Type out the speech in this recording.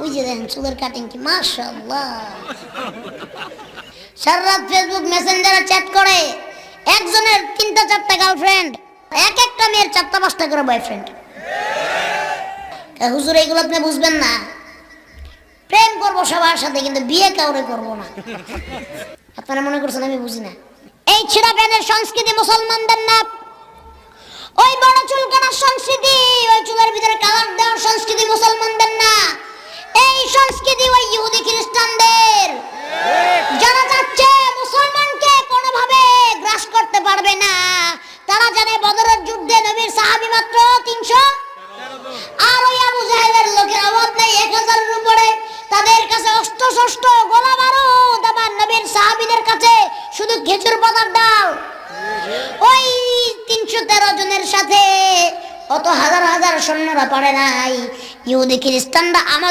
ওই যে দেখেন চুলের কাটিং কি মাশাআল্লাহ। সারা রাত ফেসবুক মেসেঞ্জারে চ্যাট করে, একজনের 3টা 4টা গার্লফ্রেন্ড, এক একটা মেয়ের 4টা 5টা করে বয়ফ্রেন্ড। হুজুর এগুলো আপনি বুঝবেন না, প্রেম করবো সবার সাথে কিন্তু বিয়ে কাউরে করবো না। আপনারা মনে করছেন আমি বুঝি না? এই ছেঁড়া প্যানের সংস্কৃতি মুসলমানদের না, ওই বড় চুল কাটার সংস্কৃতি, ওই চুলের ভিতরে কালার দেওয়ার সংস্কৃতি মুসলমানদের না। এই সংস্কৃতি ওই ইহুদি খ্রিস্টানদের। যারা যাচ্ছে মুসলমানকে কোনোভাবে গ্রাস করতে পারবে না, তারা জানে বদরের যুদ্ধে নবীর সাহাবী মাত্র 300, আর ওই আবু জাহেলের লোকের অভাব নেই 1000-এর উপরে। তাদের কাছে অস্ত্র শস্ত্র গোলা বারুদ, আমার নবীর সাহাবীদের কাছে শুধু খেজুর পাতার ডাল। ওই 313 জনের সাথে অত হাজার হাজার সৈন্যরা পারে নাই। ইহুদি খ্রিস্টানরা